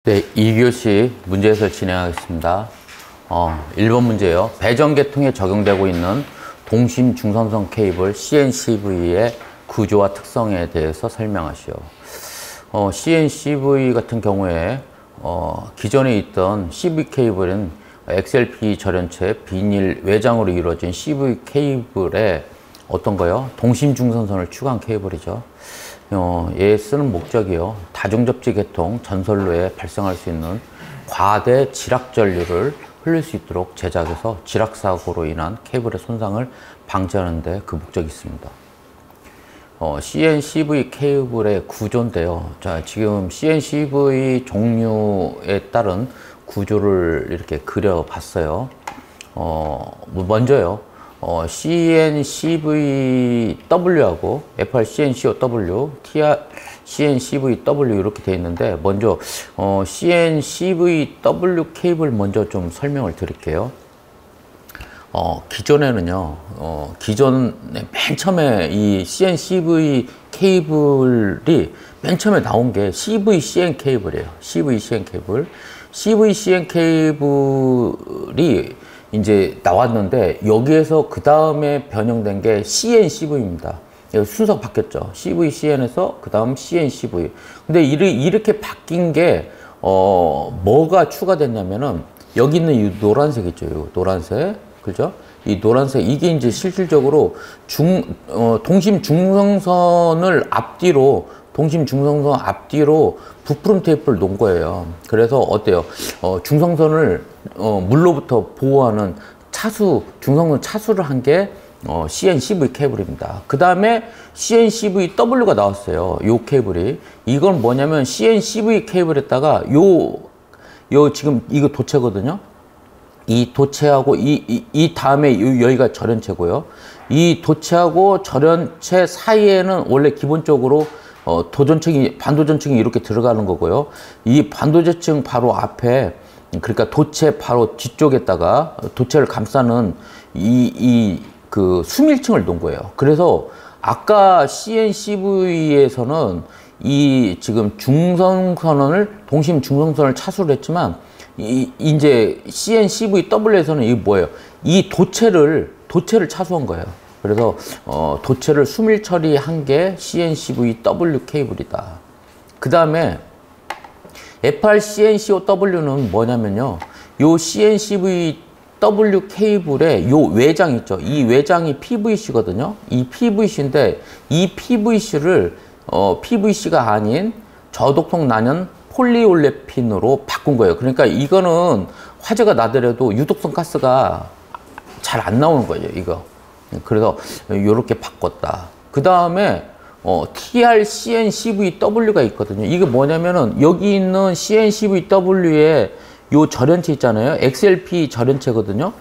네, 2교시 문제 해설 진행하겠습니다. 1번 문제예요. 배전계통에 적용되고 있는 동심 중선성 케이블 CNCV의 구조와 특성에 대해서 설명하시오. CNCV 같은 경우에 기존에 있던 CV 케이블은 XLP 절연체 비닐 외장으로 이루어진 CV 케이블에 어떤 거요? 동심 중선선을 추가한 케이블이죠. 얘 쓰는 목적이요. 다중접지 계통 전선로에 발생할 수 있는 과대 지락 전류를 흘릴 수 있도록 제작해서 지락 사고로 인한 케이블의 손상을 방지하는 데 그 목적이 있습니다. CNCV 케이블의 구조인데요. 자, 지금 CNCV 종류에 따른 구조를 이렇게 그려봤어요. 먼저요. CNCVW하고 FRCNCOW, TRCNCVW 이렇게 되어 있는데 먼저 CNCVW 케이블 먼저 좀 설명을 드릴게요. 기존에는요, 기존에 맨 처음에 이 CNCV 케이블이 맨 처음에 나온 게 CVCN 케이블이에요. CVCN 케이블. CVCN 케이블이 이제 나왔는데 여기에서 그 다음에 변형된 게 CNCV입니다. 순서가 바뀌었죠. CVCN에서 그 다음 CNCV. 근데 이렇게 바뀐 게 뭐가 추가됐냐면은 여기 있는 이 노란색 있죠. 이 노란색, 그죠? 이 노란색 이게 이제 실질적으로 동심 중성선을 앞뒤로 부풀음 테이프를 놓은 거예요. 그래서 어때요? 중성선을 물로부터 보호하는 중성선 차수를 한 게 CNCV 케이블입니다. 그 다음에 CNCVW가 나왔어요. 요 케이블이. 이건 뭐냐면 CNCV 케이블에다가 지금 이거 도체거든요. 이 도체하고 이 다음에 여기가 절연체고요. 이 도체하고 절연체 사이에는 원래 기본적으로 반도전층이 이렇게 들어가는 거고요. 이 반도전층 바로 앞에, 그러니까 도체 바로 뒤쪽에다가 도체를 감싸는 그 수밀층을 놓은 거예요. 그래서 아까 CNCV에서는 이 지금 동심 중성선을 차수를 했지만 이제 CNCVW에서는 이게 뭐예요? 이 도체를 차수한 거예요. 그래서 도체를 수밀 처리한 게 CNCVW 케이블이다. 그 다음에 FRCNCOW는 뭐냐면요. 요 CNCVW 케이블의 요 외장 있죠. 이 외장이 PVC거든요. 이 PVC인데 이 PVC를 PVC가 아닌 저독성 난연 폴리올레핀으로 바꾼 거예요. 그러니까 이거는 화재가 나더라도 유독성 가스가 잘 안 나오는 거예요. 이거. 그래서 이렇게 바꿨다. 그 다음에 TRCNCVW가 있거든요. 이게 뭐냐면은 여기 있는 CNCVW에 요 절연체 있잖아요. XLP 절연체거든요.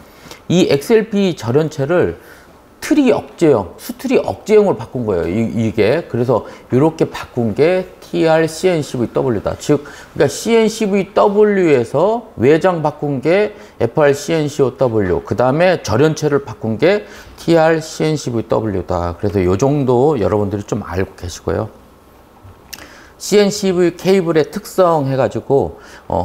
이 XLP 절연체를 수트리 억제형으로 바꾼 거예요. 이게. 그래서 이렇게 바꾼 게 TRCNCVW다. 즉, 그러니까 CNCVW에서 외장 바꾼 게 FRCNCOW. 그 다음에 절연체를 바꾼 게 TRCNCVW다. 그래서 이 정도 여러분들이 좀 알고 계시고요. CNCV 케이블의 특성 해가지고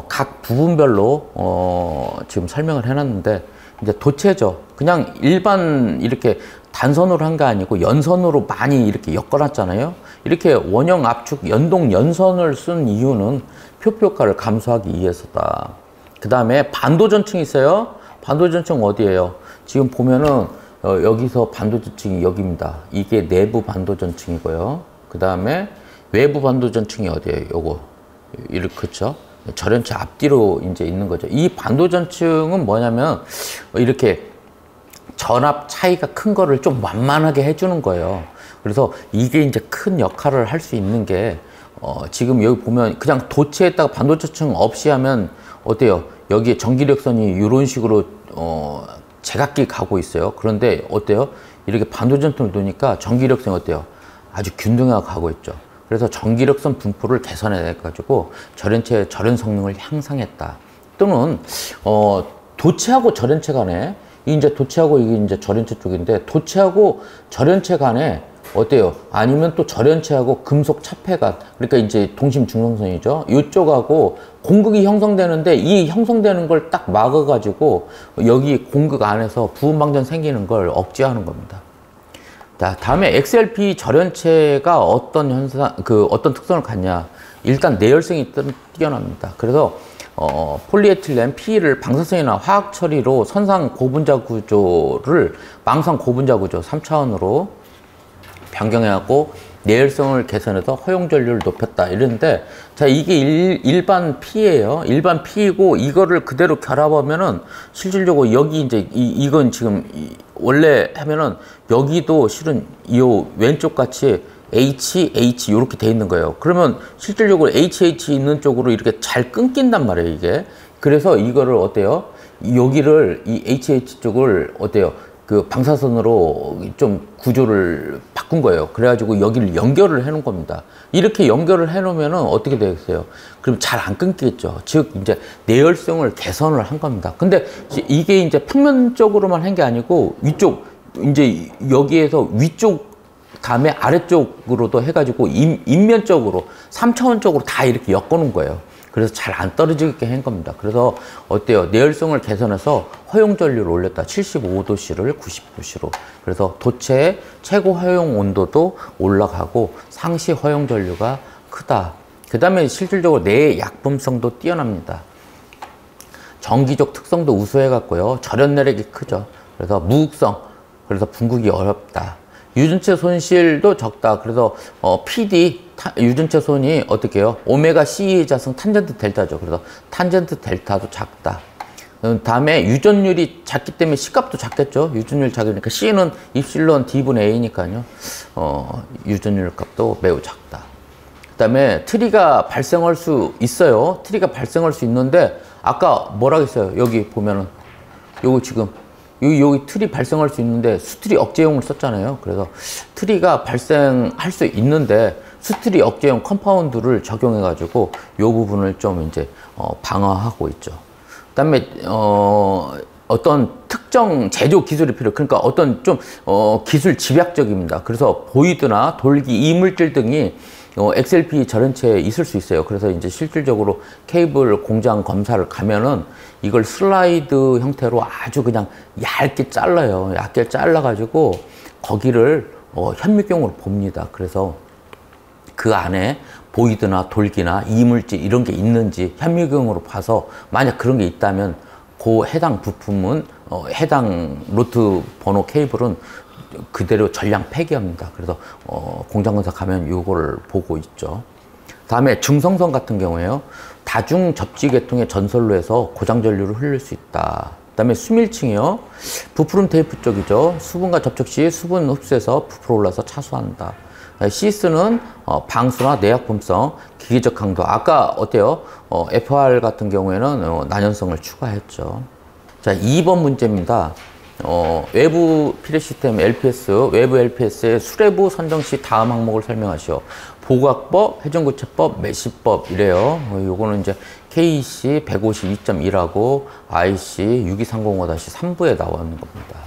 각 부분별로 지금 설명을 해놨는데 이제 도체죠. 그냥 일반 이렇게 단선으로 한 게 아니고 연선으로 많이 이렇게 엮어놨잖아요. 이렇게 원형 압축 연동 연선을 쓴 이유는 표피 효과를 감소하기 위해서다. 그 다음에 반도전층이 있어요. 반도전층 어디예요? 지금 보면은 여기서 반도전층이 여기입니다. 이게 내부 반도전층이고요. 그 다음에 외부 반도전층이 어디예요? 요거 이렇게 그쵸? 절연체 앞뒤로 이제 있는 거죠. 이 반도전층은 뭐냐면 이렇게 전압 차이가 큰 거를 좀 완만하게 해주는 거예요. 그래서 이게 이제 큰 역할을 할 수 있는 게 지금 여기 보면 그냥 도체에다가 반도전층 없이 하면 어때요? 여기에 전기력선이 이런 식으로 제각기 가고 있어요. 그런데 어때요? 이렇게 반도전층을 놓으니까 전기력선이 어때요? 아주 균등하게 가고 있죠. 그래서 전기력선 분포를 개선해 가지고 절연체의 절연 성능을 향상했다. 또는 도체하고 절연체 간에 이제 도체하고 이게 이제 절연체 쪽인데 도체하고 절연체 간에 어때요? 아니면 또 절연체하고 금속 차폐관, 그러니까 이제 동심 중성선이죠. 이쪽하고 공극이 형성되는데 이 형성되는 걸 딱 막아가지고 여기 공극 안에서 부음방전 생기는 걸 억제하는 겁니다. 자, 다음에 XLP 절연체가 어떤 현상, 어떤 특성을 갖냐. 일단 내열성이 뛰어납니다. 그래서 폴리에틸렌, PE를 방사성이나 화학 처리로 선상 고분자 구조를 망상 고분자 구조 3차원으로 변경해갖고 내열성을 개선해서 허용 전류를 높였다 이랬는데, 자, 이게 일반 P예요. 일반 P이고 이거를 그대로 결합하면은 실질적으로 여기 이제 이건 지금 원래 하면은 여기도 실은 이 왼쪽 같이 H 이렇게 돼 있는 거예요. 그러면 실질적으로 HH 있는 쪽으로 이렇게 잘 끊긴단 말이에요, 이게. 그래서 이거를 어때요? 여기를 이 HH 쪽을 어때요? 그 방사선으로 좀 구조를 바꾼 거예요. 그래가지고 여기를 연결을 해 놓은 겁니다. 이렇게 연결을 해 놓으면은 어떻게 되겠어요? 그럼 잘 안 끊기겠죠. 즉, 이제 내열성을 개선을 한 겁니다. 근데 이게 이제 평면적으로만 한 게 아니고 위쪽, 이제 여기에서 위쪽 다음에 아래쪽으로도 해가지고 인면적으로 3차원적으로 다 이렇게 엮어놓은 거예요. 그래서 잘 안 떨어지게 한 겁니다. 그래서 어때요? 내열성을 개선해서 허용 전류를 올렸다. 75도씨를 90도씨로. 그래서 도체의 최고 허용 온도도 올라가고 상시 허용 전류가 크다. 그 다음에 실질적으로 내 약품성도 뛰어납니다. 전기적 특성도 우수해갖고요. 절연 내력이 크죠. 그래서 무극성, 그래서 분극이 어렵다. 유전체 손실도 적다. 그래서 PD 유전체 손이 어떻게 해요? 오메가 C 자승 탄젠트 델타죠. 그래서 탄젠트 델타도 작다. 다음에 유전율이 작기 때문에 C값도 작겠죠. 유전율 작으니까 C는 입실론 D분의 A니까요. 유전율 값도 매우 작다. 그 다음에 트리가 발생할 수 있어요. 트리가 발생할 수 있는데 아까 뭐라고 했어요? 여기 보면은 요거 지금 여기 트리 발생할 수 있는데 수트리 억제용을 썼잖아요. 그래서 트리가 발생할 수 있는데 수트리 억제용 컴파운드를 적용해 가지고 요 부분을 좀 이제 방어하고 있죠. 그다음에 어떤 특정 제조 기술이 필요, 그러니까 어떤 좀 기술 집약적입니다. 그래서 보이드나 돌기, 이물질 등이 XLP 절연체에 있을 수 있어요. 그래서 이제 실질적으로 케이블 공장 검사를 가면은 이걸 슬라이드 형태로 아주 그냥 얇게 잘라요. 얇게 잘라가지고 거기를 현미경으로 봅니다. 그래서 그 안에 보이드나 돌기나 이물질 이런 게 있는지 현미경으로 봐서 만약 그런 게 있다면 그 해당 부품은 해당 로트 번호 케이블은 그대로 전량 폐기합니다. 그래서 공장검사 가면 이거를 보고 있죠. 다음에 중성선 같은 경우에요. 다중 접지 계통의 전선로에서 고장 전류를 흘릴 수 있다. 그다음에 수밀층이요. 부풀은 테이프 쪽이죠. 수분과 접촉 시 수분 흡수해서 부풀어 올라서 차수한다. 시스는 방수나 내약품성, 기계적 강도. 아까 어때요? FR 같은 경우에는 난연성을 추가했죠. 자, 2번 문제입니다. 외부 피레 시스템 LPS, 외부 LPS의 수레부 선정 시 다음 항목을 설명하시오. 보각법, 회전구체법, 메시법 이래요. 요거는 이제 KEC 152.1하고 IC 62305-3부에 나오는 겁니다.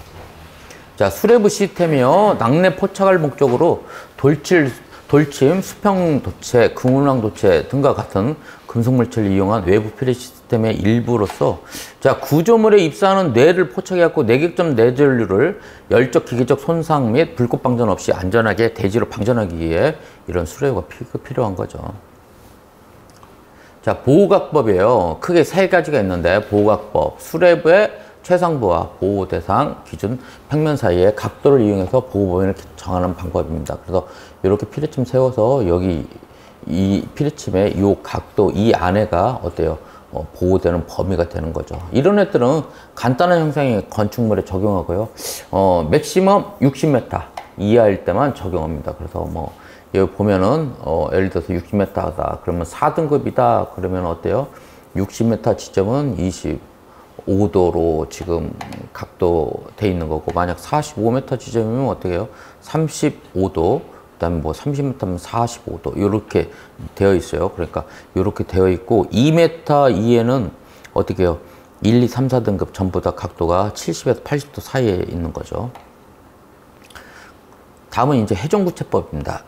자, 수레부 시스템이요. 낙뢰 포착할 목적으로 돌침, 수평 도체, 금운항 도체 등과 같은 금속물체를 이용한 외부 피레 시스템의 일부로서, 자, 구조물에 입사하는 뇌를 포착해갖고 내객점 뇌전류를 열적, 기계적 손상 및 불꽃 방전 없이 안전하게 대지로 방전하기 위해 이런 수레부가 필요한 거죠. 자, 보호각법이에요. 크게 세 가지가 있는데, 보호각법, 수레부의 최상부와 보호 대상, 기준, 평면 사이의 각도를 이용해서 보호 범위를 정하는 방법입니다. 그래서 이렇게 피레침 세워서 여기 이 피레침의 이 각도, 이 안에가 어때요? 보호되는 범위가 되는 거죠. 이런 애들은 간단한 형상의 건축물에 적용하고요. 맥시멈 60m 이하일 때만 적용합니다. 그래서 뭐 여기 보면은 예를 들어서 60m다. 그러면 4등급이다. 그러면 어때요? 60m 지점은 25도로 지금 각도 돼 있는 거고, 만약 45m 지점이면 어떻게 해요? 35도, 그 다음에 뭐 30m면 45도, 이렇게 되어 있어요. 그러니까 이렇게 되어 있고, 2m 이에는 어떻게 해요? 1, 2, 3, 4등급 전부 다 각도가 70에서 80도 사이에 있는 거죠. 다음은 이제 회전구체법입니다.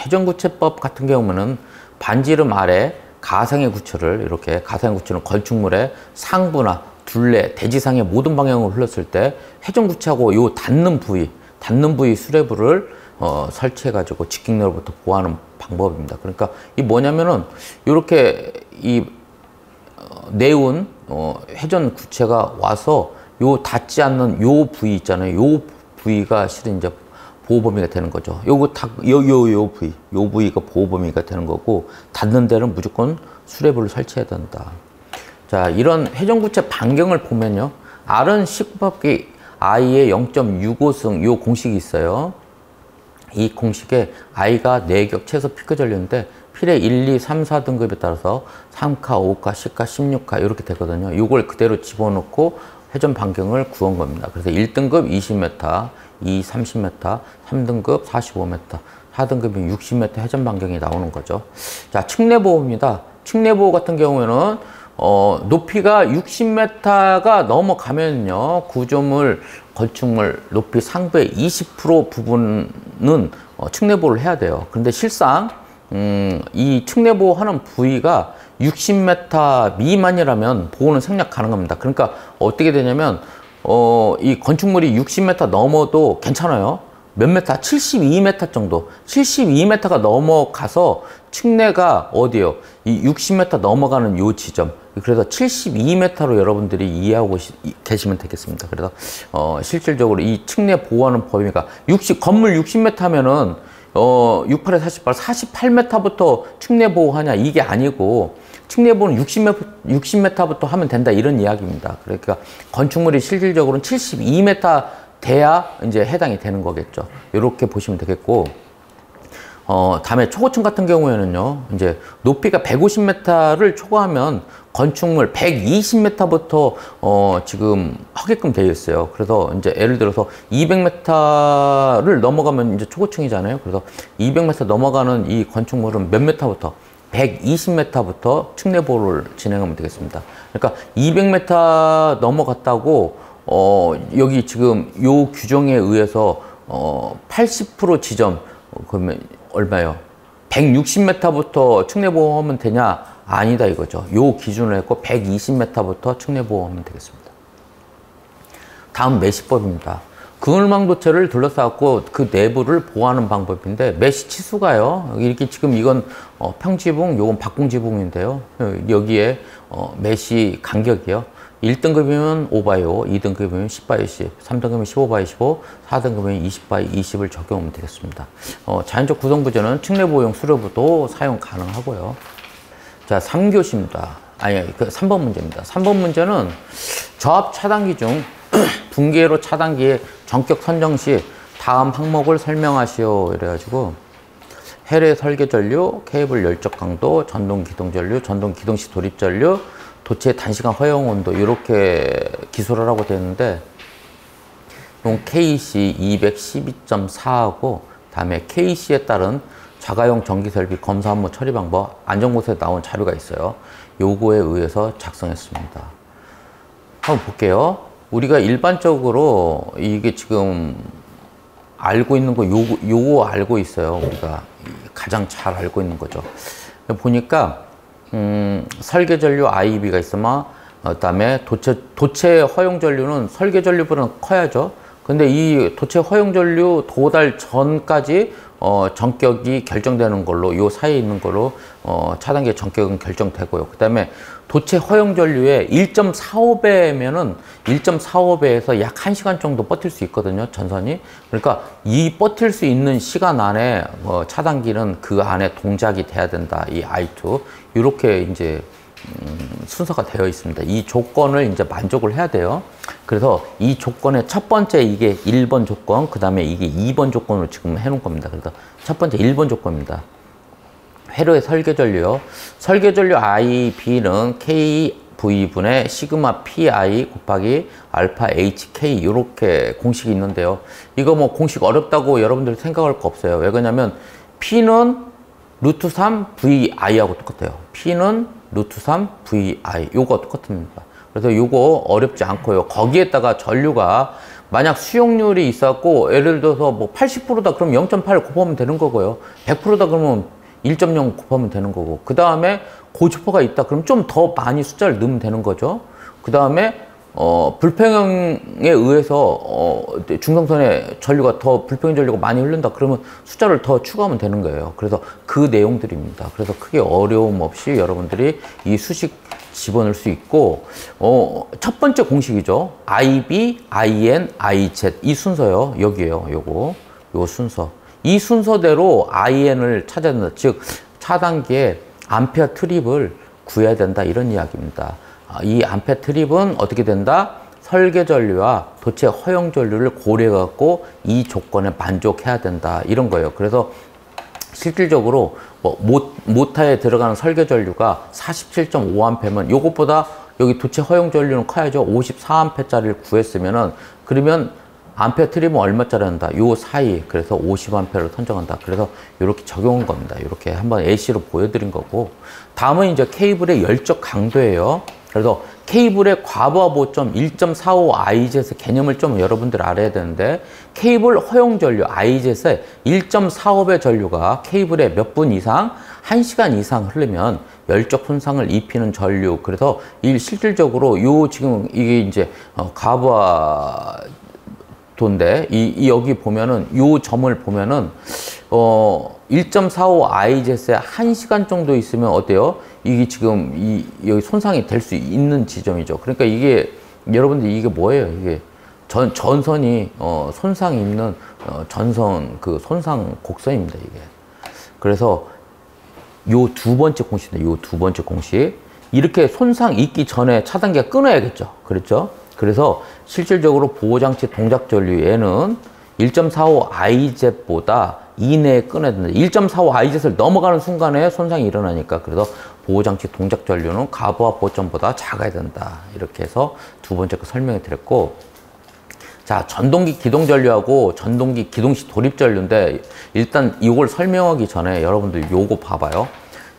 회전구체법 같은 경우는 반지름 아래 가상의 구체를 이렇게 가상의 구체는 건축물의 상부나 둘레, 대지상의 모든 방향으로 흘렀을 때 회전구체하고 요 닿는 부위 수레부를 설치해 가지고 직경로로부터 보호하는 방법입니다. 그러니까 이 뭐냐면은 이렇게 이 내운 회전 구체가 와서 요 닿지 않는 요 부위 있잖아요. 요 부위가 실은 이제 보호 범위가 되는 거죠. 요 부위가 보호 범위가 되는 거고, 닿는 데는 무조건 수레부를 설치해야 된다. 자, 이런 회전구체 반경을 보면요, R은 시급합기 I의 0.65승 요 공식이 있어요. 이 공식에 I가 내격 최소 피크 전류인데 필의 1, 2, 3, 4등급에 따라서 3카, 5카, 10카, 16카 이렇게 되거든요. 이걸 그대로 집어넣고 회전 반경을 구한 겁니다. 그래서 1등급 20m, 2, 30m, 3등급 45m, 4등급이 60m 회전 반경이 나오는 거죠. 자, 측내보호입니다. 측내보호 같은 경우에는 높이가 60m가 넘어가면요, 구조물, 건축물 높이 상부의 20% 부분은 측내보호를 해야 돼요. 그런데 실상 이 측내보호 하는 부위가 60m 미만이라면 보호는 생략 가능합니다. 그러니까 어떻게 되냐면 이 건축물이 60m 넘어도 괜찮아요. 몇 메타? 72m 정도. 72m가 넘어가서 측내가 어디요? 이 60m 넘어가는 요 지점. 그래서 72m로 여러분들이 이해하고 계시면 되겠습니다. 그래서 실질적으로 이 측내 보호하는 범위가 건물 60m 하면은 68에 48, 48m부터 측내 보호하냐 이게 아니고, 측내 보호는 60m부터 하면 된다 이런 이야기입니다. 그러니까 건축물이 실질적으로는 72m 돼야 이제 해당이 되는 거겠죠. 이렇게 보시면 되겠고, 다음에 초고층 같은 경우에는요, 이제 높이가 150m를 초과하면 건축물 120m부터 지금 하게끔 되어 있어요. 그래서 이제 예를 들어서 200m를 넘어가면 이제 초고층이잖아요. 그래서 200m 넘어가는 이 건축물은 몇 m부터? 120m부터 측내 보호를 진행하면 되겠습니다. 그러니까 200m 넘어갔다고 여기 지금 요 규정에 의해서 80% 지점 그러면 얼마요? 160m부터 측내 보호하면 되냐? 아니다 이거죠. 요 기준을 했고 120m부터 측내 보호하면 되겠습니다. 다음 메시법입니다. 그물망 도체를 둘러싸고 그 내부를 보호하는 방법인데, 메시 치수가요, 이렇게 지금 이건 평지붕, 요건 박궁지붕인데요. 여기에 메시 간격이요, 1등급이면 5x5, 2등급이면 10x10, 3등급이면 15x15, 4등급이면 20x20을 적용하면 되겠습니다. 자연적 구성부재는 측내보호용 수료부도 사용 가능하고요. 자, 3교시입니다. 아니, 3번 문제입니다. 3번 문제는 저압 차단기 중 분기회로 차단기의 전격 선정 시 다음 항목을 설명하시오. 이래가지고 해례 설계 전류, 케이블 열적 강도, 전동 기동 전류, 전동 기동 시 돌입 전류, 도체 단시간 허용 온도 이렇게 기술을 하고 되는데, 용 KC 212.4하고 다음에 KC에 따른 자가용 전기 설비 검사 업무 처리 방법, 안전공사에 나온 자료가 있어요. 요거에 의해서 작성했습니다. 한번 볼게요. 우리가 일반적으로 이게 지금 알고 있는 거 요거 알고 있어요. 우리가 가장 잘 알고 있는 거죠. 보니까 설계 전류 IB가 있으면 그다음에 도체 허용 전류는 설계 전류보다는 커야죠. 근데 이 도체 허용 전류 도달 전까지 전격이 결정되는 걸로, 요 사이에 있는 걸로 차단기의 전격은 결정되고요. 그 다음에 도체 허용 전류의 1.45배면은 1.45배에서 약 1시간 정도 버틸 수 있거든요, 전선이. 그러니까 이 버틸 수 있는 시간 안에 차단기는 그 안에 동작이 돼야 된다. 이 I2 이렇게 이제 순서가 되어 있습니다. 이 조건을 이제 만족을 해야 돼요. 그래서 이 조건의 첫 번째 이게 1번 조건, 그 다음에 이게 2번 조건으로 지금 해놓은 겁니다. 그래서 첫 번째 1번 조건입니다. 회로의 설계전류요. 설계전류 IB는 KV분의 시그마 PI 곱하기 알파 HK 이렇게 공식이 있는데요. 이거 뭐 공식 어렵다고 여러분들 생각할 거 없어요. 왜 그러냐면 P는 루트 3 VI하고 똑같아요. P는 루트 3 VI 요거 똑같습니다. 그래서 요거 어렵지 않고요. 거기에다가 전류가 만약 수용률이 있었고 예를 들어서 뭐 80%다 그럼 0.8 곱하면 되는 거고요. 100%다 그러면 1.0 곱하면 되는 거고, 그 다음에 고주파가 있다 그럼 좀 더 많이 숫자를 넣으면 되는 거죠. 그 다음에 불평형에 의해서 중성선의 전류가 더 불평형 전류가 많이 흐른다 그러면 숫자를 더 추가하면 되는 거예요. 그래서 그 내용들입니다. 그래서 크게 어려움 없이 여러분들이 이 수식 집어넣을 수 있고, 첫 번째 공식이죠. IB, IN, IZ 이 순서요. 여기에요. 요 순서. 이 순서대로 IN을 찾아야 된다. 즉 차단기에 암페어 트립을 구해야 된다 이런 이야기입니다. 이 암페어 트립은 어떻게 된다? 설계 전류와 도체 허용 전류를 고려해 갖고 이 조건에 만족해야 된다 이런 거예요. 그래서 실질적으로 모타에 들어가는 설계 전류가 47.5A면 요것보다 여기 도체 허용 전류는 커야죠. 54A짜리를 구했으면은, 그러면 암페어 트립은 얼마짜리 한다? 요 사이. 그래서 50A를 선정한다. 그래서 이렇게 적용한 겁니다. 이렇게 한번 AC로 보여드린 거고, 다음은 이제 케이블의 열적 강도예요. 그래서 케이블의 과부하 보점 1.45 IZ의 개념을 좀 여러분들 알아야 되는데, 케이블 허용 전류 IZ의 1.45배 전류가 케이블에 몇 분 이상, 1시간 이상 흐르면 열적 손상을 입히는 전류. 그래서 실질적으로 지금 이게 이제 과부하 도인데 여기 보면은 요 점을 보면은 1.45 IZ에 1시간 정도 있으면 어때요? 이게 지금 여기 손상이 될 수 있는 지점이죠. 그러니까 이게 여러분들 이게 뭐예요? 이게 전선이 손상 입는 전선 그 손상 곡선입니다. 이게. 그래서 요 두 번째 공식입니다. 요 두 번째 공식. 이렇게 손상 있기 전에 차단기가 끊어야겠죠. 그렇죠? 그래서 실질적으로 보호장치 동작 전류에는 1.45 IZ보다 이내에 끊어야 된다. 1.45 IZ를 넘어가는 순간에 손상이 일어나니까, 그래서 보호장치 동작 전류는 과부하 보점보다 작아야 된다. 이렇게 해서 두 번째 거 설명해 드렸고, 자, 전동기 기동 전류하고 전동기 기동식 도립 전류인데, 일단 이걸 설명하기 전에 여러분들 요거 봐봐요.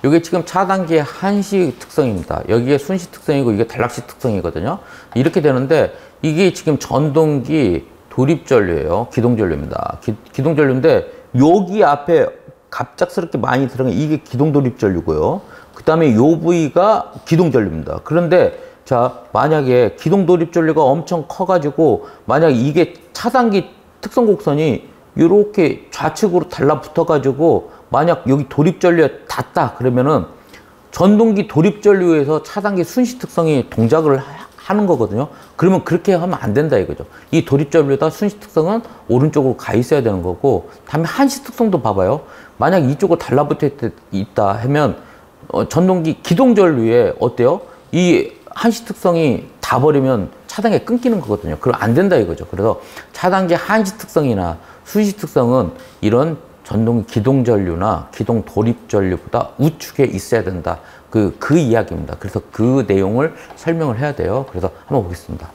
이게 지금 차단기의 한시 특성입니다. 여기에 순시 특성이고 이게 단락시 특성이거든요. 이렇게 되는데 이게 지금 전동기 도립 전류예요. 기동 전류입니다. 기동 전류인데 여기 앞에 갑작스럽게 많이 들어간 이게 기동 도립 전류고요. 그 다음에 요 부위가 기동 전류입니다. 그런데 자, 만약에 기동 도립 전류가 엄청 커가지고 만약 이게 차단기 특성 곡선이 이렇게 좌측으로 달라붙어가지고 만약 여기 도립 전류에 닿다 그러면은 전동기 도립 전류에서 차단기 순시 특성이 동작을 하는 거거든요. 그러면 그렇게 하면 안 된다 이거죠. 이 도립 전류다 순시 특성은 오른쪽으로 가 있어야 되는 거고, 다음에 한시 특성도 봐봐요. 만약 이쪽으로 달라붙어 있다 하면 전동기 기동 전류에 어때요? 이 한시 특성이 다 버리면 차단기가 끊기는 거거든요. 그럼 안 된다 이거죠. 그래서 차단기 한시 특성이나 순시 특성은 이런 전동 기동 전류나 기동 도립 전류보다 우측에 있어야 된다. 그 이야기입니다. 그래서 그 내용을 설명을 해야 돼요. 그래서 한번 보겠습니다.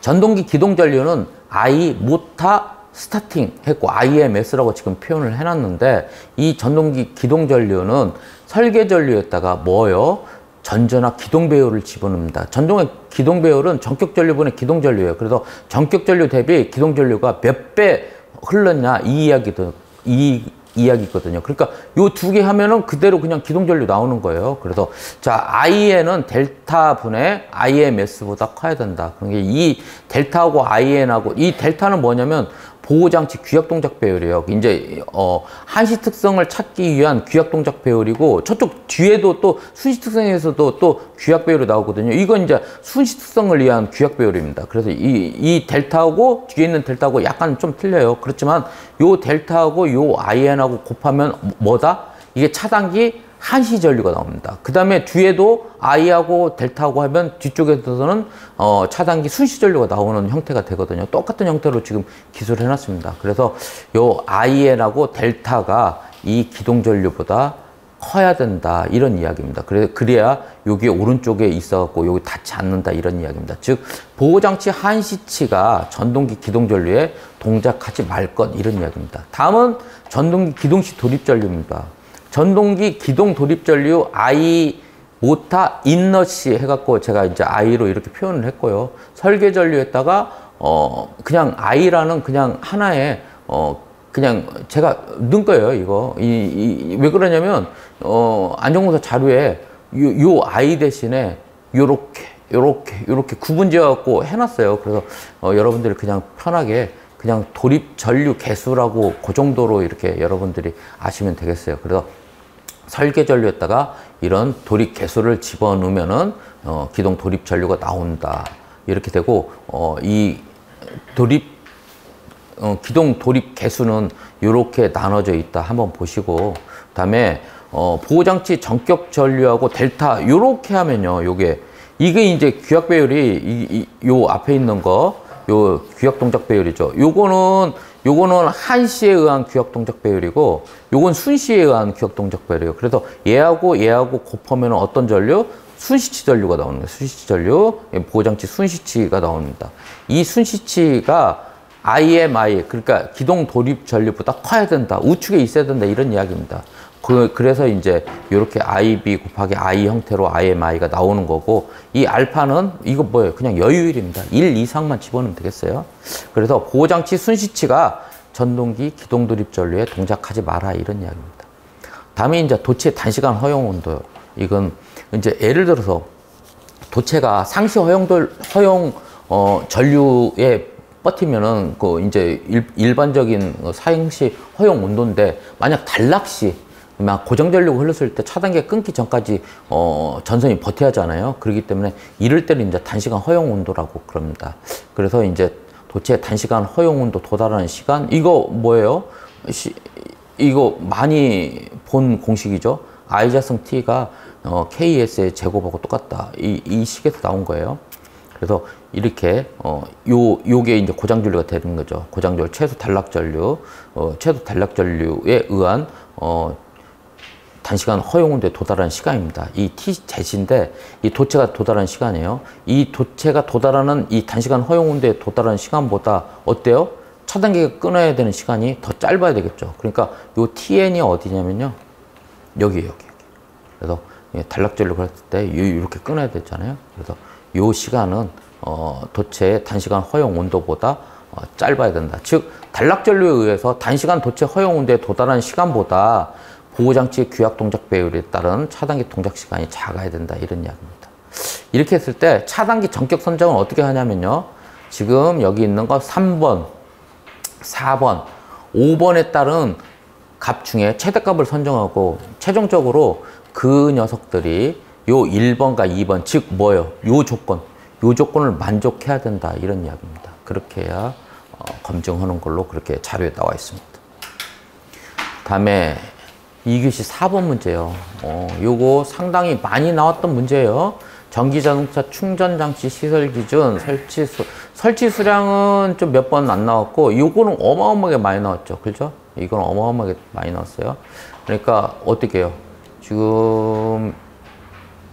전동기 기동 전류는 I 모타 스타팅 했고 IMS라고 지금 표현을 해놨는데, 이 전동기 기동 전류는 설계 전류에다가 뭐요? 전전압 기동 배율을 집어넣습니다. 전동의 기동 배율은 전격 전류분의 기동 전류예요. 그래서 전격 전류 대비 기동 전류가 몇 배 흘렀냐 이 이야기거든요. 그러니까 요 두 개 하면은 그대로 그냥 기동 전류 나오는 거예요. 그래서 자, IN은 델타 분의 IMS보다 커야 된다. 그러니까 이 델타하고 IN하고, 이 델타는 뭐냐면 보호장치 귀약동작 배율이에요. 이제 한시 특성을 찾기 위한 귀약동작 배율이고, 저쪽 뒤에도 또 순시 특성에서도 또 귀약 배율이 나오거든요. 이건 이제 순시 특성을 위한 귀약 배율입니다. 그래서 이 델타하고 뒤에 있는 델타하고 약간 좀 틀려요. 그렇지만 요 델타하고 요 IN하고 곱하면 뭐다? 이게 차단기 한시 전류가 나옵니다. 그 다음에 뒤에도 I하고 델타하고 하면 뒤쪽에서는 차단기 순시 전류가 나오는 형태가 되거든요. 똑같은 형태로 지금 기술을 해놨습니다. 그래서 요 IN하고 델타가 이 기동 전류보다 커야 된다 이런 이야기입니다. 그래야 여기 오른쪽에 있어갖고 여기 닿지 않는다 이런 이야기입니다. 즉 보호장치 한시치가 전동기 기동 전류에 동작하지 말 것 이런 이야기입니다. 다음은 전동기 기동식 도립 전류입니다. 전동기 기동 도립 전류 I 모타 인너시 해갖고 제가 이제 I로 이렇게 표현을 했고요. 설계 전류에다가 그냥 I라는 그냥 하나의, 그냥 제가 넣은 거예요, 이거. 왜 그러냐면, 안전공사 자료에 요 I 대신에 요렇게 구분지어갖고 해놨어요. 그래서, 여러분들이 그냥 편하게 그냥 도립 전류 개수라고 그 정도로 이렇게 여러분들이 아시면 되겠어요. 그래서 설계 전류에다가 이런 도립 개수를 집어넣으면은, 기동 도립 전류가 나온다. 이렇게 되고, 이 기동 도립 개수는 이렇게 나눠져 있다. 한번 보시고, 그 다음에, 보호장치 전격 전류하고 델타, 요렇게 하면요, 이게 이제 규약 배율이, 요 앞에 있는 거, 요 규약 동작 배율이죠. 요거는 한시에 의한 규약 동작 배율이고, 요건 순시에 의한 규약 동작 배율이에요. 그래서 얘하고 곱하면 어떤 전류? 순시치 전류가 나오는 거예요. 순시치 전류, 보호장치 순시치가 나옵니다. 이 순시치가 IMI, 그러니까 기동 도립 전류보다 커야 된다. 우측에 있어야 된다. 이런 이야기입니다. 그래서 이제 이렇게 IB 곱하기 I 형태로 IMI가 나오는 거고, 이 알파는 이거 뭐예요? 그냥 여유율입니다. 1 이상만 집어넣으면 되겠어요. 그래서 보호장치 순시치가 전동기 기동 도립 전류에 동작하지 마라. 이런 이야기입니다. 다음에 이제 도체 단시간 허용 온도. 이건 이제 예를 들어서 도체가 상시 허용 전류에 버티면은 이제 일반적인 사행시 허용 온도인데, 만약 단락시 막 고정 전류가 흘렀을 때 차단기가 끊기 전까지 전선이 버텨야 하잖아요. 그렇기 때문에 이럴 때는 이제 단시간 허용 온도라고 그럽니다. 그래서 이제 도체 단시간 허용 온도 도달하는 시간, 이거 뭐예요? 이거 많이 본 공식이죠. I자승 T가 KS의 제곱하고 똑같다. 이 식에서 나온 거예요. 그래서 이렇게 요게 이제 고장 전류가 되는 거죠. 고장 전류, 최소 단락 전류에 의한 단시간 허용 온도에 도달하는 시간입니다. 이 T제시인데 이 도체가 도달하는 시간이에요. 이 도체가 도달하는 이 단시간 허용 온도에 도달하는 시간보다 어때요? 차단기가 끊어야 되는 시간이 더 짧아야 되겠죠. 그러니까 요 TN이 어디냐면요. 여기. 그래서 단락 전류가 했을 때 이렇게 끊어야 되잖아요. 그래서 요 시간은 도체의 단시간 허용 온도보다 짧아야 된다. 즉 단락 전류에 의해서 단시간 도체 허용 온도에 도달하는 시간보다 보호장치의 규약 동작 배율에 따른 차단기 동작 시간이 작아야 된다. 이런 이야기입니다. 이렇게 했을 때 차단기 전격 선정은 어떻게 하냐면요. 지금 여기 있는 거 3번, 4번, 5번에 따른 값 중에 최대값을 선정하고 최종적으로 그 녀석들이 요 1번과 2번, 즉 뭐예요? 요 조건을 만족해야 된다. 이런 이야기입니다. 그렇게 해야 검증하는 걸로 그렇게 자료에 나와 있습니다. 다음에 2교시 4번 문제요. 요거 상당히 많이 나왔던 문제예요. 전기자동차 충전장치 시설 기준 설치 수량은 좀 몇 번 안 나왔고, 요거는 어마어마하게 많이 나왔죠. 그죠? 이건 어마어마하게 많이 나왔어요. 그러니까 어떻게 해요? 지금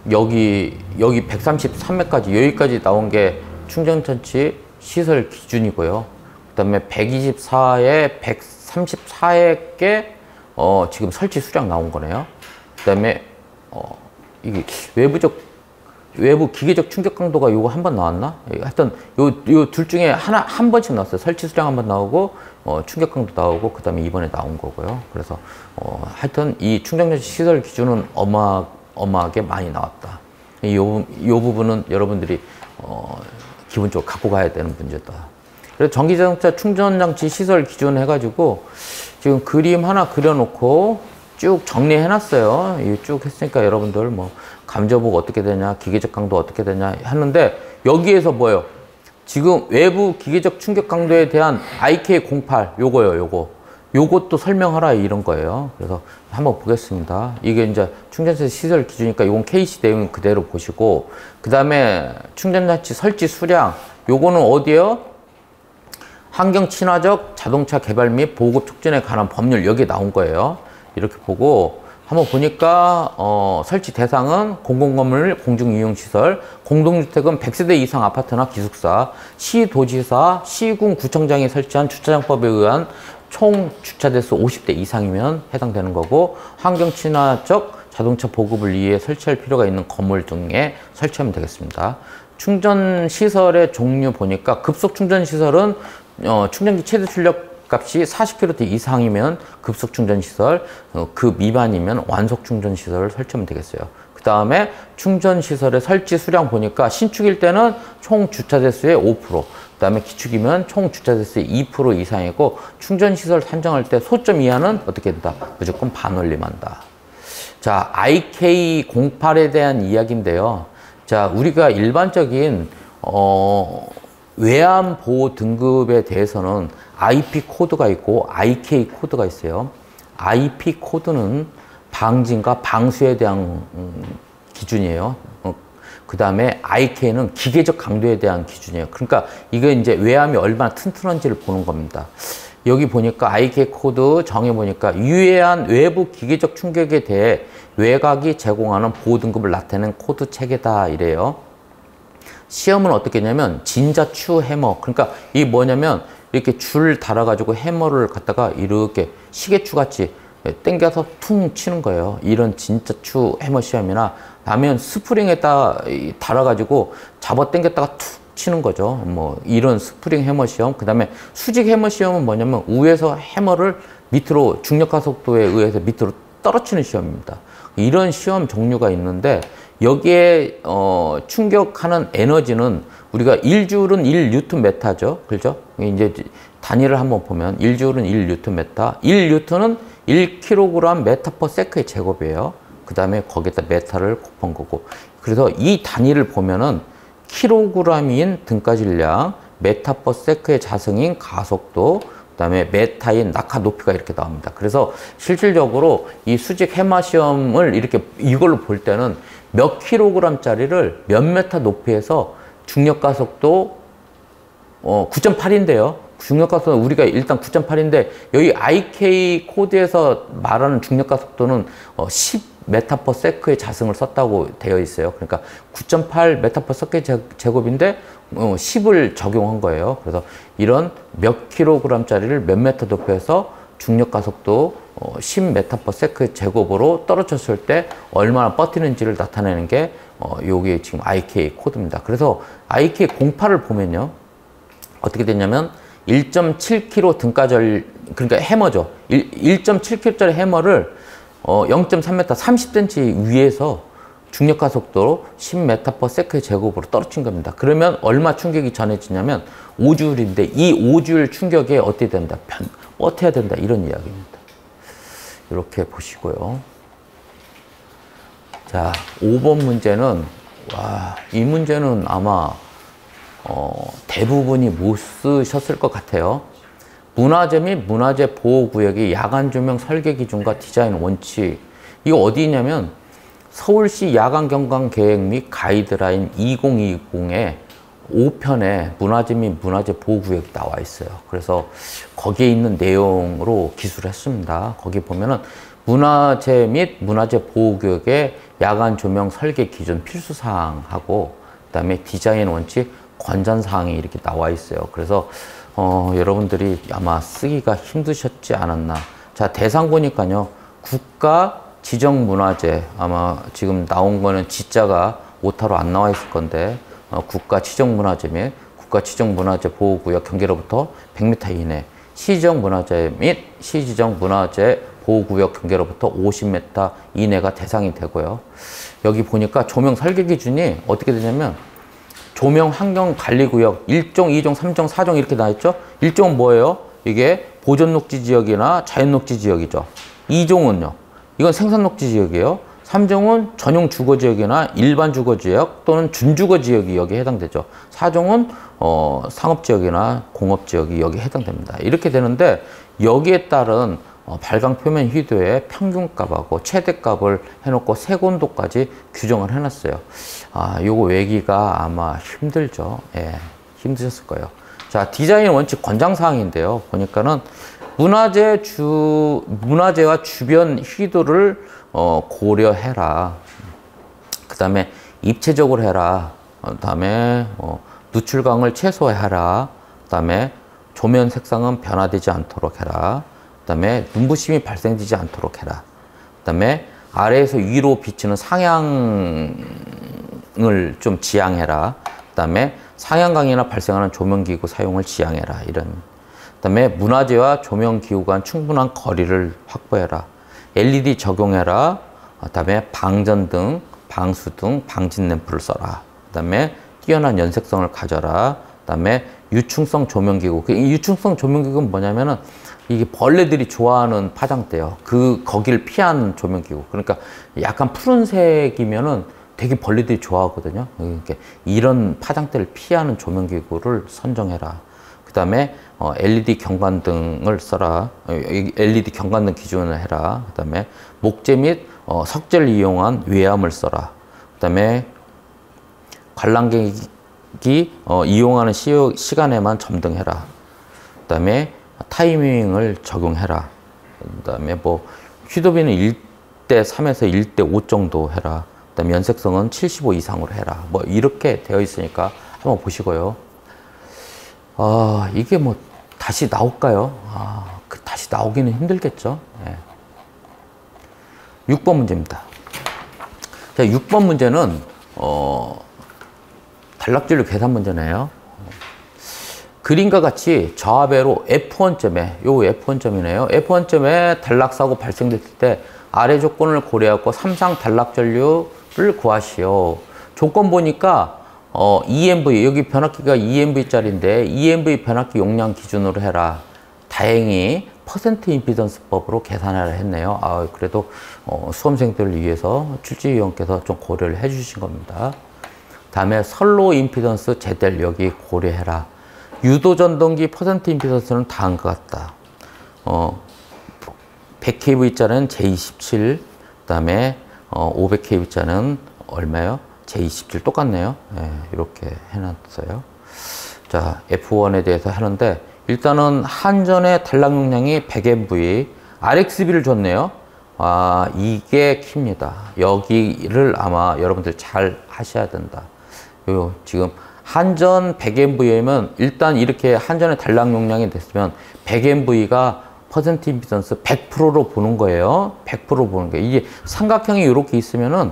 여기 133회까지 여기까지 나온 게 충전장치 시설 기준이고요. 그 다음에 124에 134회께 지금 설치 수량 나온 거네요. 그 다음에 이게 외부 기계적 충격 강도가 요거 한 번 나왔나? 하여튼 요 둘 중에 한 번씩 나왔어요. 설치 수량 한 번 나오고 충격 강도 나오고, 그 다음에 이번에 나온 거고요. 그래서 하여튼 이 충전장치 시설 기준은 어마하게 많이 나왔다. 요 부분은 여러분들이 기본적으로 갖고 가야 되는 문제다. 그래서 전기자동차 충전장치 시설 기준 해가지고 지금 그림 하나 그려놓고 쭉 정리해 놨어요. 쭉 했으니까 여러분들 뭐 감저복 어떻게 되냐, 기계적 강도 어떻게 되냐 하는데, 여기에서 뭐예요? 지금 외부 기계적 충격 강도에 대한 IK08 요거요. 요것도 설명하라 이런 거예요. 그래서 한번 보겠습니다. 이게 이제 충전장 시설 기준이니까 이건 KC 내용 그대로 보시고, 그 다음에 충전장치 설치 수량, 요거는 어디에요? 환경 친화적 자동차 개발 및 보급 촉진에 관한 법률, 여기에 나온 거예요. 이렇게 보고 한번 보니까 설치 대상은 공공건물, 공중이용시설, 공동주택은 100세대 이상 아파트나 기숙사, 시도지사, 시군 구청장이 설치한 주차장법에 의한 총 주차 대수 50대 이상이면 해당되는 거고, 환경 친화적 자동차 보급을 위해 설치할 필요가 있는 건물 등에 설치하면 되겠습니다. 충전 시설의 종류 보니까 급속 충전 시설은 충전기 최대 출력 값이 40kW 이상이면 급속 충전 시설, 그 미만이면 완속 충전 시설을 설치하면 되겠어요. 그 다음에 충전 시설의 설치 수량 보니까 신축일 때는 총 주차 대수의 5%, 그 다음에 기축이면 총 주차 대수의 2% 이상이고, 충전 시설 산정할 때 소점 이하는 어떻게 된다? 무조건 반올림한다. 자, IK08에 대한 이야기인데요. 자, 우리가 일반적인 외암 보호 등급에 대해서는 IP 코드가 있고 IK 코드가 있어요. IP 코드는 방진과 방수에 대한 기준이에요. 그 다음에 IK는 기계적 강도에 대한 기준이에요. 그러니까 이게 이제 외암이 얼마나 튼튼한지를 보는 겁니다. 여기 보니까 IK 코드 정해 보니까 유해한 외부 기계적 충격에 대해 외곽이 제공하는 보호 등급을 나타내는 코드 체계다 이래요. 시험은 어떻게 했냐면 진자추 해머, 그러니까 이게 뭐냐면 이렇게 줄 달아가지고 해머를 갖다가 이렇게 시계추 같이 당겨서 퉁 치는 거예요. 이런 진자추 해머 시험이나, 아니면 스프링에다 달아가지고 잡아 당겼다가 툭 치는 거죠. 뭐 이런 스프링 해머 시험. 그 다음에 수직 해머 시험은 뭐냐면 위에서 해머를 밑으로 중력화 속도에 의해서 밑으로 떨어치는 시험입니다. 이런 시험 종류가 있는데, 여기에 충격하는 에너지는 우리가 1줄은 1Nm죠. 그렇죠? 이제 단위를 한번 보면 1줄은 1Nm, 1N은 1kg m/s의 제곱이에요. 그 다음에 거기에다 메타를 곱한 거고, 그래서 이 단위를 보면은 킬로그램인 등가 질량, m/s의 자승인 가속도, 그 다음에 메타인 낙하 높이가 이렇게 나옵니다. 그래서 실질적으로 이 수직 해마 시험을 이렇게 이걸로 볼 때는 몇 킬로그램짜리를 몇 메타 높이에서 중력 가속도 9.8인데요. 중력 가속도는 우리가 일단 9.8인데 여기 IK 코드에서 말하는 중력 가속도는 10m/s의 자승을 썼다고 되어 있어요. 그러니까 9.8m/s의 제곱인데 10을 적용한 거예요. 그래서 이런 몇 킬로그램짜리를 몇 메타 높이에서 중력 가속도 10m/s의 제곱으로 떨어졌을 때 얼마나 버티는지를 나타내는 게 요게 지금 IK 코드입니다. 그래서 IK 08을 보면요, 어떻게 되냐면 1.7kg 등가절, 그러니까 해머죠. 1.7kg짜리 해머를 0.3m 30cm 위에서 중력 가속도로 10m/s의 제곱으로 떨어진 겁니다. 그러면 얼마 충격이 전해지냐면 5줄인데 이 5줄 충격에 어떻게 된다? 버텨야 된다, 이런 이야기입니다. 이렇게 보시고요. 자, 5번 문제는, 와, 이 문제는 아마 대부분이 못 쓰셨을 것 같아요. 문화재 및 문화재 보호구역의 야간 조명 설계 기준과 디자인 원칙. 이거 어디냐면 서울시 야간 경관 계획 및 가이드라인 2020에 5편에 문화재 및 문화재 보호구역이 나와 있어요. 그래서 거기에 있는 내용으로 기술을 했습니다. 거기 보면은 문화재 및 문화재 보호구역의 야간 조명 설계 기준 필수사항하고, 그 다음에 디자인 원칙, 권장사항이 이렇게 나와 있어요. 그래서 여러분들이 아마 쓰기가 힘드셨지 않았나. 자, 대상 보니까요, 국가 지정 문화재, 아마 지금 나온 거는 지자가 오타로 안 나와 있을 건데, 국가 지정 문화재 및 국가 지정 문화재 보호구역 경계로부터 100m 이내, 시지정 문화재 및 시지정 문화재 보호구역 경계로부터 50m 이내가 대상이 되고요. 여기 보니까 조명 설계 기준이 어떻게 되냐면 조명 환경 관리구역 1종, 2종, 3종, 4종 이렇게 나와있죠. 1종은 뭐예요? 이게 보존 녹지 지역이나 자연 녹지 지역이죠. 2종은요, 이건 생산 녹지 지역이에요. 3종은 전용 주거 지역이나 일반 주거 지역 또는 준주거 지역이 여기에 해당되죠. 4종은 상업 지역이나 공업 지역이 여기에 해당됩니다. 이렇게 되는데 여기에 따른 발광 표면 희도의 평균값하고 최대값을 해놓고 색온도까지 규정을 해놨어요. 요거 외기가 아마 힘들죠. 예, 힘드셨을 거예요. 자, 디자인 원칙 권장사항인데요. 보니까는 문화재와 주변 희도를 고려해라. 그 다음에 입체적으로 해라. 그 다음에 누출광을 최소화해라. 그 다음에 조면 색상은 변화되지 않도록 해라. 그 다음에 눈부심이 발생되지 않도록 해라. 그 다음에 아래에서 위로 비치는 상향을 좀 지양해라. 그 다음에 상향광이나 발생하는 조명기구 사용을 지양해라. 이런. 그 다음에 문화재와 조명기구 간 충분한 거리를 확보해라. LED 적용해라. 그 다음에 방전등, 방수등, 방진램프를 써라. 그 다음에 뛰어난 연색성을 가져라. 그 다음에 유충성 조명기구. 이 유충성 조명기구는 뭐냐면은 이게 벌레들이 좋아하는 파장대요. 거기를 피하는 조명기구. 그러니까 약간 푸른색이면은 되게 벌레들이 좋아하거든요. 그러니까 이런 파장대를 피하는 조명기구를 선정해라. 그 다음에 LED 경관등을 써라. LED 경관등 기준을 해라. 그 다음에 목재 및 석재를 이용한 외암을 써라. 그 다음에 관람객이 이용하는 시간에만 점등해라. 그 다음에 타이밍을 적용해라. 그 다음에 뭐 휴도비는 1대 3에서 1대 5 정도 해라. 그 다음에 연색성은 75 이상으로 해라. 뭐 이렇게 되어 있으니까 한번 보시고요. 이게 뭐 다시 나올까요? 다시 나오기는 힘들겠죠. 네. 6번 문제입니다. 자, 6번 문제는 단락진류 계산 문제네요. 그림과 같이 좌배로 F1점에, 요 F1점이네요. F1점에 단락사고 발생됐을 때 아래 조건을 고려하고 3상 단락전류를 구하시오. 조건 보니까 EMV, 여기 변압기가 EMV짜리인데 EMV 변압기 용량 기준으로 해라. 다행히 퍼센트 임피던스법으로 계산하라 했네요. 그래도 수험생들을 위해서 출제위원께서 좀 고려를 해주신 겁니다. 다음에 선로 임피던스 제델 여기 고려해라. 유도전동기 퍼센트 임피던스는 다음 것 같다. 100kV짜리는 J27, 그 다음에 500kV짜리는 얼마요? J27 똑같네요. 네, 이렇게 해놨어요. 자, F1에 대해서 하는데 일단은 한전의 단락 용량이 100MV, RXB를 줬네요. 이게 키입니다. 여기를 아마 여러분들 잘 하셔야 된다. 지금 한전 100MV면 일단 이렇게 한전의 단락 용량이 됐으면 100MV가 퍼센트 임피던스 100%로 보는 거예요. 100%로 보는 거예요. 이게 삼각형이 이렇게 있으면은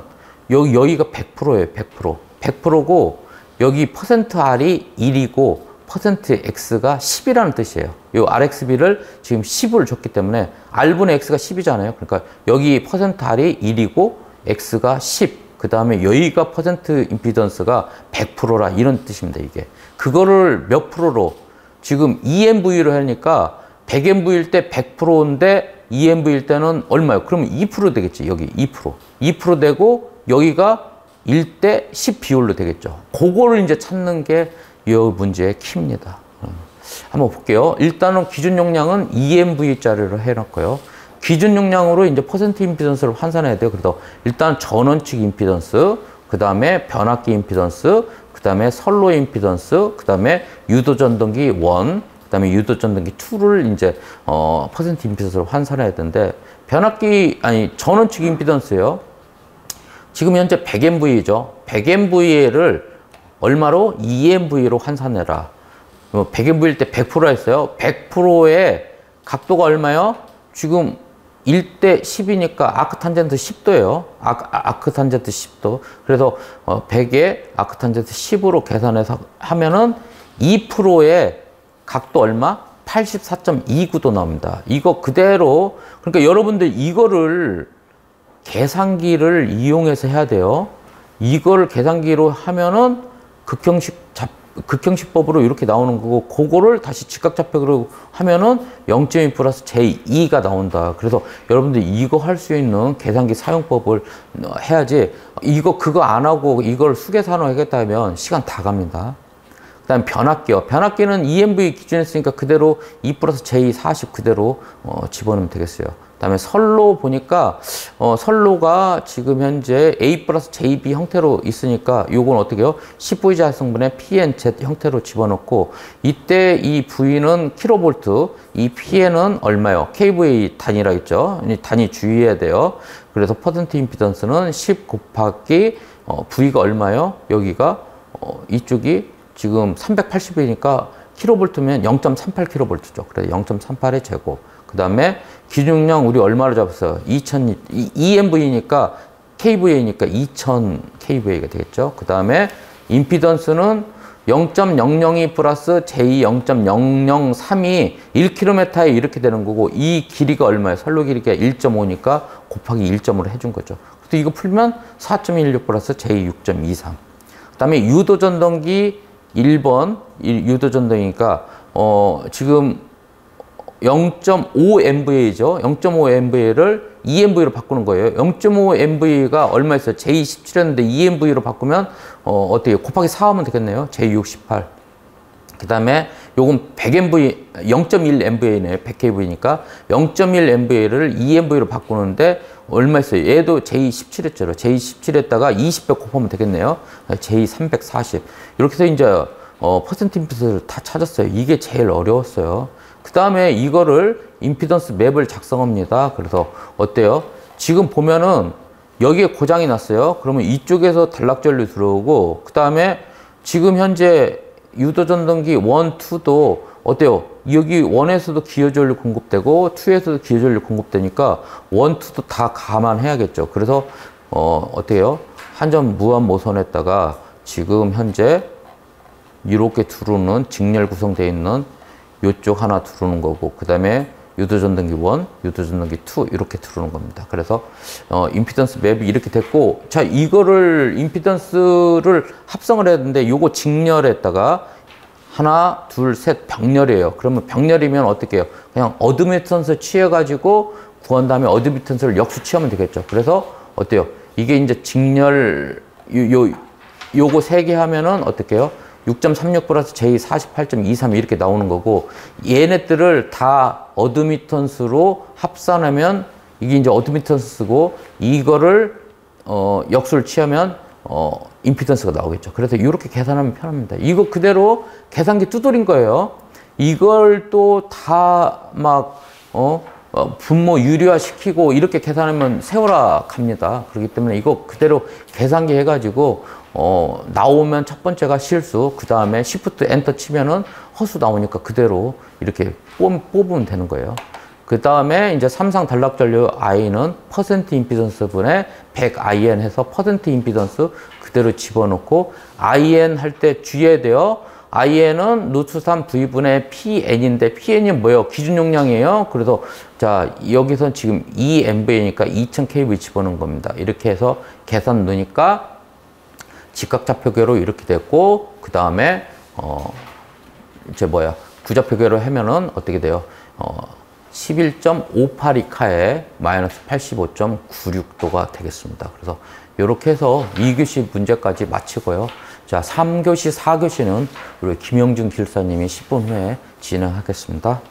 여기가 100%예요. 100%. 100%고 여기 퍼센트 R이 1이고 퍼센트 X가 10이라는 뜻이에요. 요 RXB를 지금 10을 줬기 때문에 R분의 X가 10이잖아요. 그러니까 여기 퍼센트 R이 1이고 X가 10. 그 다음에 여기가 퍼센트 임피던스가 100%라 이런 뜻입니다. 이게 그거를 몇 프로로 지금 EMV로 하니까 100MV일 때 100%인데 EMV일 때는 얼마요? 그러면 2% 되겠지. 여기 2%. 2% 되고 여기가 1대 10 비율로 되겠죠. 그거를 이제 찾는 게 이 문제의 키입니다. 한번 볼게요. 일단은 기준 용량은 EMV짜리로 해놨고요. 기준 용량으로 이제 퍼센트 임피던스를 환산해야 돼요. 그래서 일단 전원측 임피던스, 그 다음에 변압기 임피던스, 그 다음에 선로 임피던스, 그 다음에 유도전동기 1, 그 다음에 유도전동기 2를 이제 퍼센트 임피던스로 환산해야 되는데 전원측 임피던스요. 지금 현재 100MV죠. 100MV를 얼마로? EMV로 환산해라. 100MV일 때 100% 했어요. 100%의 각도가 얼마요? 지금 1대 10이니까 아크탄젠트 10도예요. 아크탄젠트 10도. 그래서 100에 아크탄젠트 10으로 계산해서 하면은 2%의 각도 얼마? 84.29도 나옵니다. 이거 그대로, 그러니까 여러분들 이거를 계산기를 이용해서 해야 돼요. 이거를 계산기로 하면은 극형식법으로 이렇게 나오는 거고, 그거를 다시 직각좌표로 하면은 0.2 플러스 j2가 나온다. 그래서 여러분들 이거 할 수 있는 계산기 사용법을 해야지, 그거 안 하고 이걸 수계산업 하겠다 하면 시간 다 갑니다. 그 다음 변압기요. 변압기는 EMV 기준했으니까 그대로 2 플러스 j 40 그대로 집어넣으면 되겠어요. 그 다음에 선로 보니까 선로가 지금 현재 A 플러스 JB 형태로 있으니까 요건 어떻게 해요? 10V 자성분의 PNZ 형태로 집어넣고, 이때 이 V는 킬로볼트, 이 PN은 얼마요? KVA 단위라 했죠. 단위 주의해야 돼요. 그래서 퍼센트 임피던스는 10 곱하기 V가 얼마요? 여기가 이쪽이 지금 380이니까 킬로볼트면 0.38 킬로볼트죠. 그래서 0.38의 제곱. 그 다음에 기준용량 우리 얼마로 잡았어요? 2000, EMV니까 KVA니까 2000 KVA가 되겠죠. 그 다음에 임피던스는 0.002 플러스 J 0.003이 1km에 이렇게 되는 거고, 이 길이가 얼마예요? 선로 길이가 1.5니까 곱하기 1.5로 해준 거죠. 그래서 이거 풀면 4.16 플러스 J 6.23. 그 다음에 유도전동기 1번 유도전동이니까 지금 0.5 MVA죠. 0.5 MVA를 2 MVA로 바꾸는 거예요. 0.5 MVA가 얼마였어요? J17였는데 2 MVA로 바꾸면 어떻게 곱하기 4 하면 되겠네요. J68. 그 다음에 요건 100 MV, 0.1 MVA네. 100 KV니까 0.1 MVA를 2 MVA로 바꾸는데 얼마였어요? 얘도 J17 했죠. J17 했다가 20배 곱하면 되겠네요. J340. 이렇게 해서 이제 퍼센트 임피던스를 다 찾았어요. 이게 제일 어려웠어요. 그 다음에 이거를 임피던스 맵을 작성합니다. 그래서 어때요? 지금 보면은 여기에 고장이 났어요. 그러면 이쪽에서 단락전류 들어오고, 그 다음에 지금 현재 유도전동기 1, 2도 어때요? 여기 1에서도 기여전류 공급되고 2에서도 기여전류 공급되니까 1, 2도 다 감안해야겠죠. 그래서 어때요? 한전 무한 모선에다가 지금 현재 이렇게 들어오는 직렬 구성되어 있는 요쪽 하나 들어오는 거고, 그 다음에 유도전동기 1, 유도전동기 2 이렇게 들어오는 겁니다. 그래서 임피던스 맵이 이렇게 됐고, 자 이거를 임피던스를 합성을 해야 되는데 요거 직렬에다가 하나, 둘, 셋 병렬이에요. 그러면 병렬이면 어떻게 해요? 그냥 어드미턴스 취해가지고 구한 다음에 어드미턴스를 역수 취하면 되겠죠. 그래서 어때요? 이게 이제 직렬 요거 세 개 하면은 어떻게 해요? 6.36 플러스 J 48.23 이렇게 나오는 거고, 얘네들을 다 어드미턴스로 합산하면 이게 이제 어드미턴스고, 이거를 역수를 취하면 임피던스가 나오겠죠. 그래서 이렇게 계산하면 편합니다. 이거 그대로 계산기 두드린 거예요. 이걸 또 다 막 분모 유리화 시키고 이렇게 계산하면 세월아 갑니다. 그렇기 때문에 이거 그대로 계산기 해가지고 나오면 첫 번째가 실수, 그 다음에 시프트 엔터 치면은 허수 나오니까 그대로 이렇게 뽑으면 되는 거예요. 그 다음에 이제 삼상 단락전류 I는 퍼센트 임피던스 분의 100IN 해서 퍼센트 임피던스 그대로 집어넣고, IN 할 때 주의해야 돼요. IN은 루트 3 V분의 PN인데, PN이 뭐예요? 기준 용량이에요. 그래서 자 여기서 지금 2MVA니까 2000kV 집어넣은 겁니다. 이렇게 해서 계산 넣으니까 직각좌표계로 이렇게 됐고, 그 다음에 이제 구좌표계로 하면은 어떻게 돼요? 11.582카에 마이너스 85.96도가 되겠습니다. 그래서 이렇게 해서 2교시 문제까지 마치고요. 자, 3교시, 4교시는 우리 김영준 길사님이 10분 후에 진행하겠습니다.